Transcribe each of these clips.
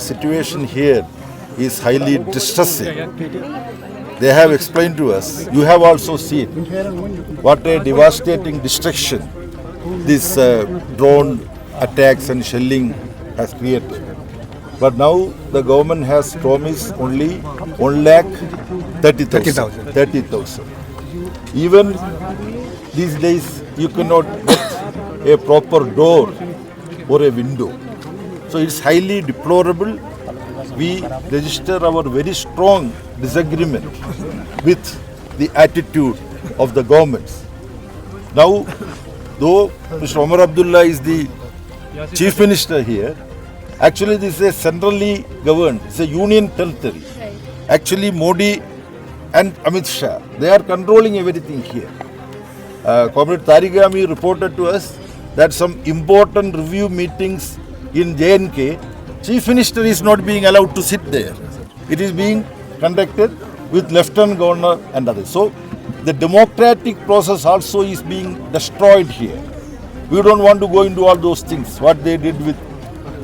situation here is highly distressing. They have explained to us. You have also seen what a devastating destruction this drone attacks and shelling has created. But now the government has promised only 1,30,000. Even these days you cannot get a proper door or a window. So it's highly deplorable. We register our very strong disagreement with the attitude of the governments. Now, though Mr. Omar Abdullah is the Chief Minister here, actually this is a centrally governed, it's a union territory. Actually Modi and Amit Shah, they are controlling everything here. Comrade Tariq Ami reported to us that some important review meetings in JNK, Chief Minister is not being allowed to sit there. It is being conducted with Lieutenant Governor and others. So the democratic process also is being destroyed here. We don't want to go into all those things, what they did with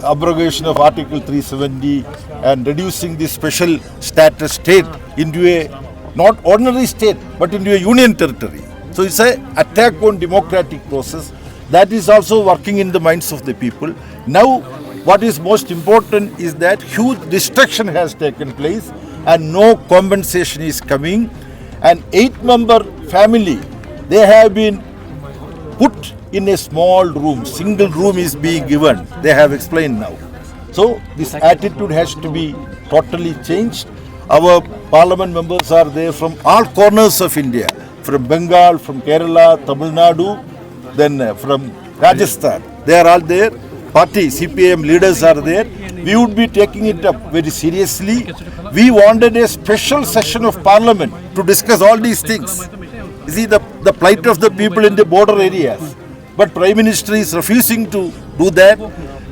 abrogation of Article 370 and reducing the special status state into a not ordinary state but into a union territory. So it's an attack on democratic process that is also working in the minds of the people. Now what is most important is that huge destruction has taken place and no compensation is coming. An 8-member family, they have been put in a small room, single room is being given, they have explained now. So this attitude has to be totally changed. Our parliament members are there from all corners of India, from Bengal, from Kerala, Tamil Nadu, then from Rajasthan. They are all there. Party, CPM leaders are there. We would be taking it up very seriously. We wanted a special session of parliament to discuss all these things. You see the plight of the people in the border areas. But Prime Minister is refusing to do that.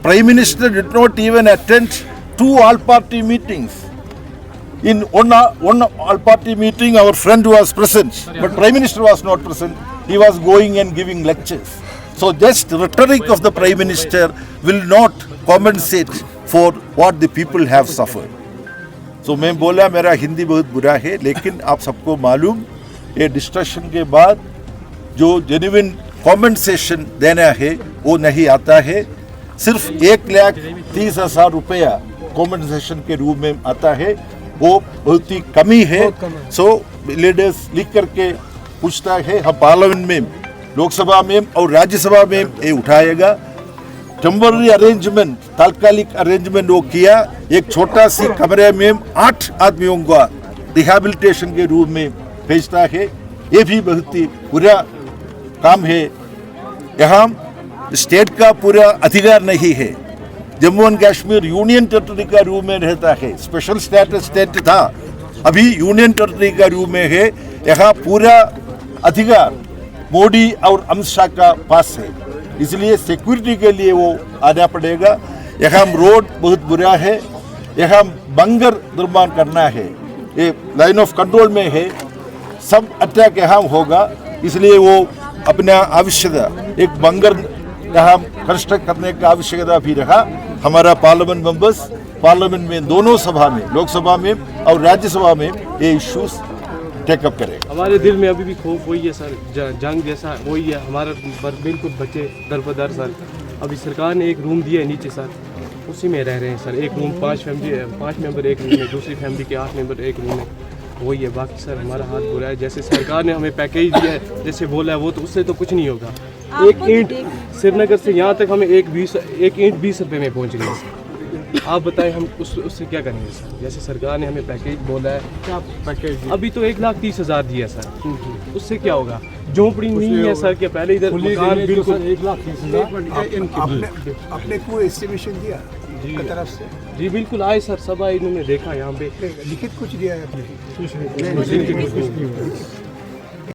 Prime Minister did not even attend 2 all-party meetings. In one all-party meeting, our friend was present, but Prime Minister was not present. He was going and giving lectures. So just rhetoric of the Prime Minister will not compensate for what the people have suffered. So मैं बोला मेरा हिंदी बहुत बुरा है, लेकिन आप सबको मालूम ये डिस्ट्रक्शन के बाद जो जेन्युइन कॉम्पेंसेशन देना है वो नहीं आता है. सिर्फ 1,30,000 रुपया कॉम्पेंसेशन के रूप में आता है, वो बहुत ही कमी है. सो लीडर्स लिख करके पूछता है, हम पार्लियामेंट में, लोकसभा में और राज्यसभा में ये उठाएगा. टेम्पररी अरेंजमेंट, तात्कालिक अरेंजमेंट वो किया. एक छोटा सी कमरे में 8 आदमियों का रिहैबिलिटेशन के रूप में भेजता है. ये भी बहुत ही बुरा काम है. यहाँ स्टेट का पूरा अधिकार नहीं है. Jammu and Kashmir union territory का रूप में रहता है. स्पेशल स्टेटस स्टेट था, अभी यूनियन टेरिटरी का रूप में है. यहाँ पूरा अधिकार मोदी और अमित शाह का पास है, इसलिए सिक्योरिटी के लिए वो आना पड़ेगा. यहाँ रोड बहुत बुरा है, यहाँ बंगर निर्माण करना है, ये लाइन ऑफ कंट्रोल में है. सब अटैक यहाँ होगा, इसलिए वो अपना आवश्यकता एक बंगर यहाँ कंस्ट्रक्ट करने का आवश्यकता भी रहा. हमारा पार्लियामेंट मेंबर्स पार्लियामेंट में दोनों सभा में, लोकसभा में और राज्यसभा में ये इश्यूज टेकअप करेगा. हमारे दिल में अभी भी खौफ वही है सर, जंग जैसा वही है हमारा, बिल्कुल बच्चे दरबदर सर. अभी सरकार ने एक रूम दिया है नीचे सर, उसी में रह रहे हैं सर. एक रूम 5 मेंबर एक रूम में, दूसरी फैमिली के 8 मेंबर एक रूम में, वही है. बाकी सर हमारा हाथ बुरा है. जैसे सरकार ने हमें पैकेज दिया है, जैसे बोला है वो, तो उससे तो कुछ नहीं होगा. एक ईंट श्रीनगर से यहाँ तक हमें एक ईंट 20 रुपये में पहुँच रही है सर. आप बताएं हम उससे क्या करेंगे सर. जैसे सरकार ने हमें पैकेज बोला है, क्या पैकेज अभी तो 1,30,000 दिया सर, उससे क्या होगा. झोंपड़ी नहीं है सर, क्या पहले इधर मकान बिल्कुल 1,30,000. आपने कोई एस्टिमेशन दिया तरफ से? जी बिल्कुल आए सर, सब आए, इन्होंने देखा यहाँ पे. लिखित कुछ दिया है आपने?